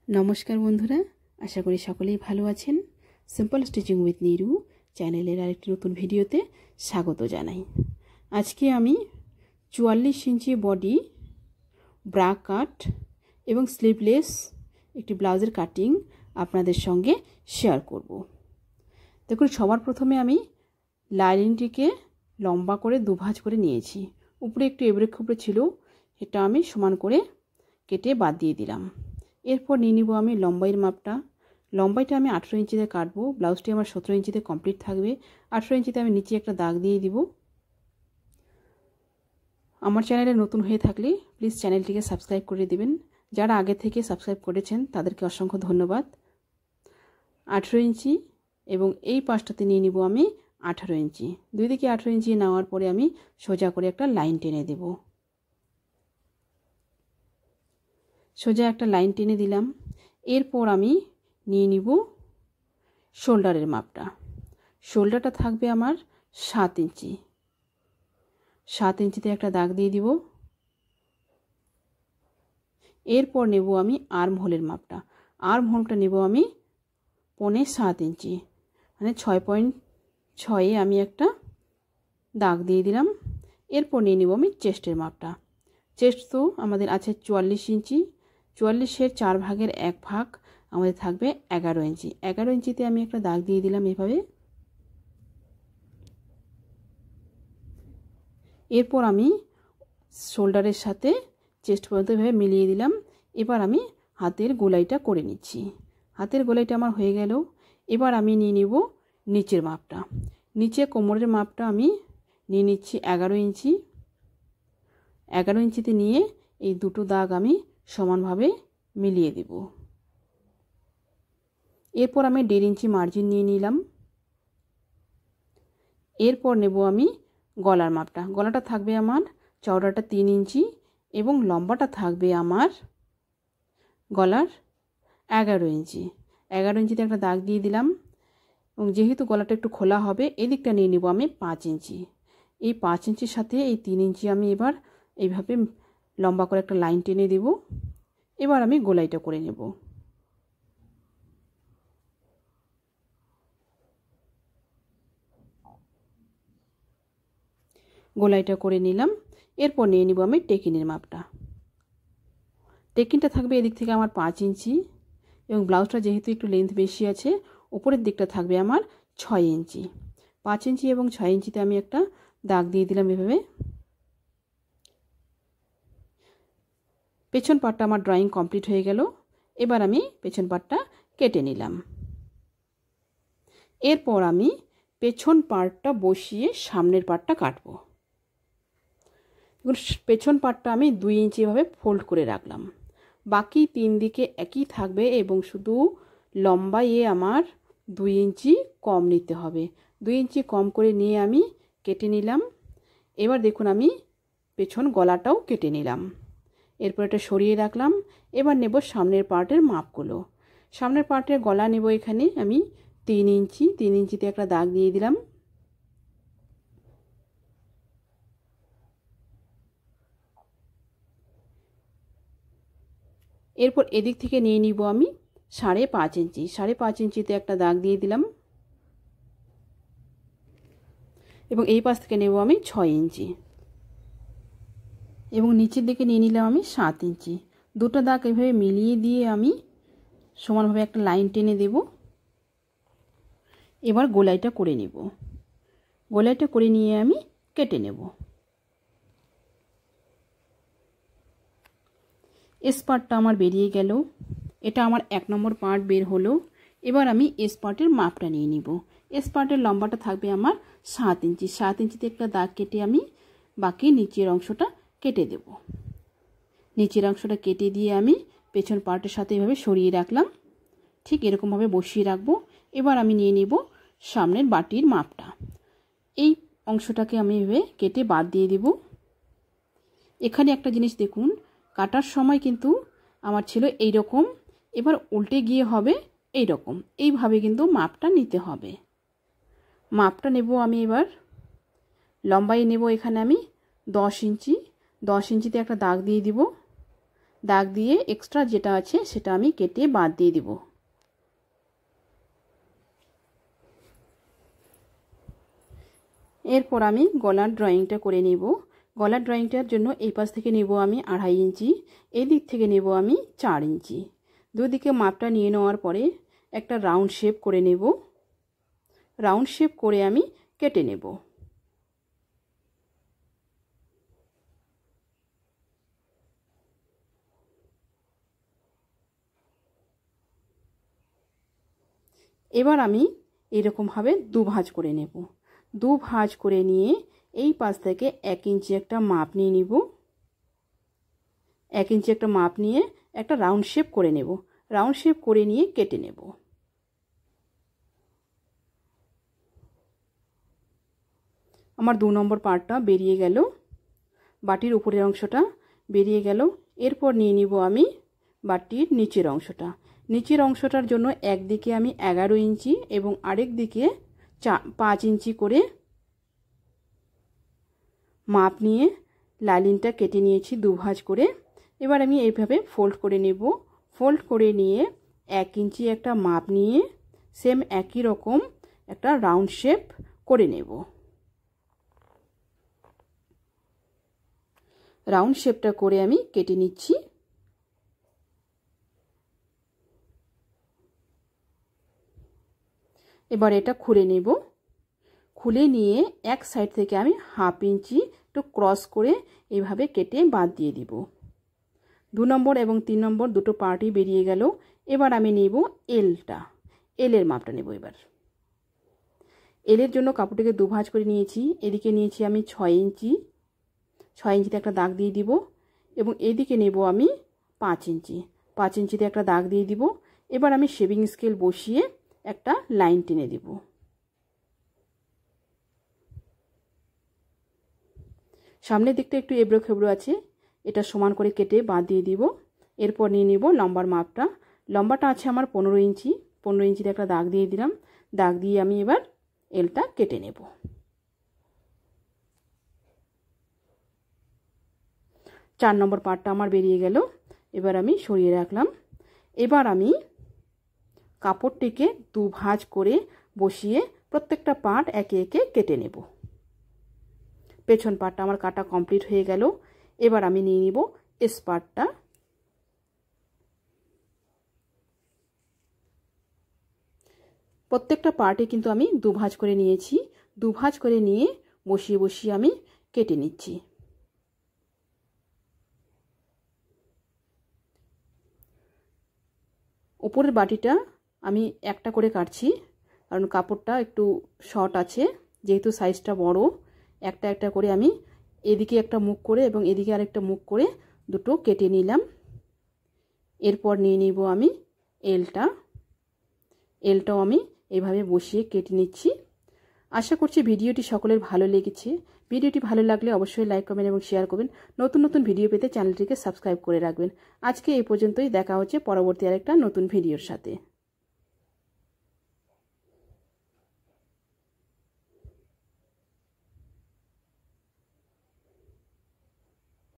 নমস্কার বন্ধুরা, আশা করি সকলেই ভালো আছেন। সিম্পল স্টিচিং উইথ নিরু চ্যানেলের আরেকটি নতুন ভিডিওতে স্বাগত জানাই। আজকে আমি 44 ইঞ্চি বডি ব্রা কাট এবং স্লিভলেস একটি ব্লাউজের কাটিং আপনাদের সঙ্গে শেয়ার করব। দেখুন, সবার প্রথমে আমি লাইনিংটিকে লম্বা করে দুভাঁজ করে নিয়েছি। উপরে একটু এবড়ে খুবড়ে ছিল, এটা আমি সমান করে কেটে বাদ দিয়ে দিলাম। এরপর নিয়ে নিব আমি লম্বাইয়ের মাপটা। লম্বাইটা আমি 18 ইঞ্চিতে কাটবো। ব্লাউজটি আমার 17 ইঞ্চিতে কমপ্লিট থাকবে। 18 ইঞ্চিতে আমি নিচে একটা দাগ দিয়ে দিব। আমার চ্যানেলে নতুন হয়ে থাকলে প্লিজ চ্যানেলটিকে সাবস্ক্রাইব করে দেবেন। যারা আগে থেকে সাবস্ক্রাইব করেছেন তাদেরকে অসংখ্য ধন্যবাদ। 18 ইঞ্চি এবং এই পাশটাতে নিয়ে নিব আমি 18 ইঞ্চি। দুই দিকে 18 ইঞ্চি নেওয়ার পরে আমি সোজা করে একটা লাইন টেনে দেব। সোজা একটা লাইন টেনে দিলাম। এরপর আমি নিয়ে নিব শোল্ডারের মাপটা। শোল্ডারটা থাকবে আমার 7 ইঞ্চি। 7 ইঞ্চিতে একটা দাগ দিয়ে দিব। এরপর নেব আমি আর্ম হোলের মাপটা। আর্ম হোলটা নেব আমি 6.25 ইঞ্চি, মানে 6.6 আমি একটা দাগ দিয়ে দিলাম। এরপর নিয়ে নেব আমি চেস্টের মাপটা। চেস্ট তো আমাদের আছে 44 ইঞ্চি। 44-এর 4 ভাগের 1 ভাগ আমাদের থাকবে 11 ইঞ্চি। 11 ইঞ্চিতে আমি একটা দাগ দিয়ে দিলাম এভাবে। এরপর আমি শোল্ডারের সাথে চেস্ট পর্যন্ত এভাবে মিলিয়ে দিলাম। এবার আমি হাতের গোলাইটা করে নিচ্ছি। হাতের গোলাইটা আমার হয়ে গেল। এবার আমি নিয়ে নিব নিচের মাপটা। নিচে কোমরের মাপটা আমি নিয়ে নিচ্ছি 11 ইঞ্চি। 11 ইঞ্চিতে নিয়ে এই দুটো দাগ আমি সমানভাবে মিলিয়ে দেব। এরপর আমি 1.5 ইঞ্চি মার্জিন নিয়ে নিলাম। এরপর নেব আমি গলার মাপটা। গলাটা থাকবে আমার চওড়াটা 3 ইঞ্চি এবং লম্বাটা থাকবে আমার গলার 11 ইঞ্চি। 11 ইঞ্চিতে একটা দাগ দিয়ে দিলাম এবং যেহেতু গলাটা একটু খোলা হবে, এদিকটা নিয়ে নেব আমি 5 ইঞ্চি। এই 5 ইঞ্চির সাথে এই 3 ইঞ্চি আমি এবার এইভাবে লম্বা করে একটা লাইন টেনে দেব। এবার আমি গোলাইটা করে নেব। গোলাইটা করে নিলাম। এরপর নিয়ে নিব আমি টেকিনের মাপটা। টেকিনটা থাকবে এদিক থেকে আমার 5 ইঞ্চি এবং ব্লাউজটা যেহেতু একটু লেন্থ বেশি আছে, উপরের দিকটা থাকবে আমার 6 ইঞ্চি। 5 ইঞ্চি এবং 6 ইঞ্চিতে আমি একটা দাগ দিয়ে দিলাম এভাবে। পেছন পাটটা আমার ড্রয়িং কমপ্লিট হয়ে গেল। এবার আমি পেছন পাটটা কেটে নিলাম। এরপর আমি পেছন পাটটা বসিয়ে সামনের পাটটা কাটবো। পেছন পাটটা আমি 2 ইঞ্চি এভাবে ফোল্ড করে রাখলাম। বাকি 3 দিকে একই থাকবে এবং শুধু লম্বাইয়ে আমার 2 ইঞ্চি কম নিতে হবে। 2 ইঞ্চি কম করে নিয়ে আমি কেটে নিলাম। এবার দেখুন আমি পেছন গলাটাও কেটে নিলাম। এরপর এটা সরিয়ে রাখলাম। এবার নেব সামনের পার্টের মাপগুলো। সামনের পার্টের গলা নেব এখানে আমি 3 ইঞ্চি। 3 ইঞ্চিতে একটা দাগ দিয়ে দিলাম। এরপর এদিক থেকে নিয়ে নিব আমি 5.5 ইঞ্চি। 5.5 ইঞ্চিতে একটা দাগ দিয়ে দিলাম এবং এই পাশ থেকে নেব আমি 6 ইঞ্চি এবং নিচের দিকে নিয়ে নিলাম আমি 7 ইঞ্চি। দুটো দাগ এভাবে মিলিয়ে দিয়ে আমি সমানভাবে একটা লাইন টেনে দেব। এবার গোলাইটা করে নেব। গোলাইটা করে নিয়ে আমি কেটে নেব। এস পার্টটা আমার বেরিয়ে গেল। এটা আমার 1 নম্বর পার্ট বের হলো। এবার আমি এস পার্টের মাপটা নিয়ে নিব। এস পার্টের লম্বাটা থাকবে আমার 7 ইঞ্চি। 7 ইঞ্চিতে একটা দাগ কেটে আমি বাকি নিচের অংশটা কেটে দেব। নিচের অংশটা কেটে দিয়ে আমি পেছন পার্টের সাথে এভাবে সরিয়ে রাখলাম। ঠিক এরকমভাবে বসিয়ে রাখবো। এবার আমি নিয়ে নিব সামনের বাটির মাপটা। এই অংশটাকে আমি এভাবে কেটে বাদ দিয়ে দেব। এখানে একটা জিনিস দেখুন, কাটার সময় কিন্তু আমার ছিল এই রকম, এবার উল্টে গিয়ে হবে এই রকম। এইভাবে কিন্তু মাপটা নিতে হবে। মাপটা নেব আমি এবার লম্বাই নেব এখানে আমি 10 ইঞ্চি। 10 ইঞ্চিতে একটা দাগ দিয়ে দিব। দাগ দিয়ে এক্সট্রা যেটা আছে সেটা আমি কেটে বাদ দিয়ে দিব। এরপর আমি গলার ড্রয়িংটা করে নেব। গলার ড্রয়িংটার জন্য এই পাশ থেকে নেব আমি 2.5 ইঞ্চি, এই দিক থেকে নেব আমি 4 ইঞ্চি। দুদিকে মাপটা নিয়ে নেওয়ার পরে একটা রাউন্ড শেপ করে নেব। রাউন্ড শেপ করে আমি কেটে নেব। এবার আমি এরকমভাবে দুভাঁজ করে নেব। দুভাঁজ করে নিয়ে এই পাশ থেকে 1 ইঞ্চি একটা মাপ নিয়ে নিব। 1 ইঞ্চি একটা মাপ নিয়ে একটা রাউন্ড শেপ করে নেব। রাউন্ড শেপ করে নিয়ে কেটে নেব। আমার 2 নম্বর পার্টটা বেরিয়ে গেল, বাটির উপরের অংশটা বেরিয়ে গেল। এরপর নিয়ে নিব আমি বাটির নিচের অংশটা। নিচের অংশটার জন্য একদিকে আমি 11 ইঞ্চি এবং আরেক দিকে 5 ইঞ্চি করে মাপ নিয়ে লাইনটা কেটে নিয়েছি দুভাঁজ করে। এবার আমি এইভাবে ফোল্ড করে নেব। ফোল্ড করে নিয়ে 1 ইঞ্চি একটা মাপ নিয়ে সেম একই রকম একটা রাউন্ড শেপ করে নেব। রাউন্ড শেপটা করে আমি কেটে নিচ্ছি। এবার এটা খুলে নেব। খুলে নিয়ে এক সাইড থেকে আমি 1/2 ইঞ্চি একটু ক্রস করে এইভাবে কেটে বাদ দিয়ে দিব। 2 নম্বর এবং 3 নম্বর দুটো পার্টই বেরিয়ে গেল। এবার আমি নেব এলটা, এলের মাপটা নেব। এবার এলের জন্য কাপড়টিকে দুভাঁজ করে নিয়েছি। এদিকে নিয়েছি আমি 6 ইঞ্চি, 6 ইঞ্চিতে একটা দাগ দিয়ে দিব এবং এদিকে নেব আমি 5 ইঞ্চি, 5 ইঞ্চিতে একটা দাগ দিয়ে দিব। এবার আমি শেভিং স্কেল বসিয়ে একটা লাইন টেনে দিব। সামনের দিকটা একটু এবড়ো খেবড়ো আছে, এটা সমান করে কেটে বাদ দিয়ে দিব। এরপর নিয়ে নিব লম্বার মাপটা। লম্বাটা আছে আমার 15 ইঞ্চি, 15 ইঞ্চিতে একটা দাগ দিয়ে দিলাম। দাগ দিয়ে আমি এবার এলটা কেটে নেব। 4 নম্বর পার্টটা আমার বেরিয়ে গেল। এবার আমি সরিয়ে রাখলাম। এবার আমি কাপড়টিকে দুভাঁজ করে বসিয়ে প্রত্যেকটা পার্ট একে একে কেটে নেব। পেছন পার্টটা আমার কাটা কমপ্লিট হয়ে গেল। এবার আমি নিয়ে নিব এস পার্টটা। প্রত্যেকটা পার্টে কিন্তু আমি দুভাঁজ করে নিয়েছি। দুভাঁজ করে নিয়ে বসিয়ে বসিয়ে আমি কেটে নিচ্ছি। উপরের বাটিটা আমি একটা করে কাটছি, কারণ কাপড়টা একটু শর্ট আছে, যেহেতু সাইজটা বড়। একটা একটা করে আমি এদিকে একটা মুখ করে এবং এদিকে আরেকটা মুখ করে দুটো কেটে নিলাম। এরপর নিয়ে নিব আমি এলটাও আমি এইভাবে বসিয়ে কেটে নিচ্ছি। আশা করছি ভিডিওটি সকলের ভালো লেগেছে। ভিডিওটি ভালো লাগলে অবশ্যই লাইক কমেন্ট এবং শেয়ার করবেন। নতুন নতুন ভিডিও পেতে চ্যানেলটিকে সাবস্ক্রাইব করে রাখবেন। আজকে এই পর্যন্তই, দেখা হচ্ছে পরবর্তী আরেকটা নতুন ভিডিওর সাথে।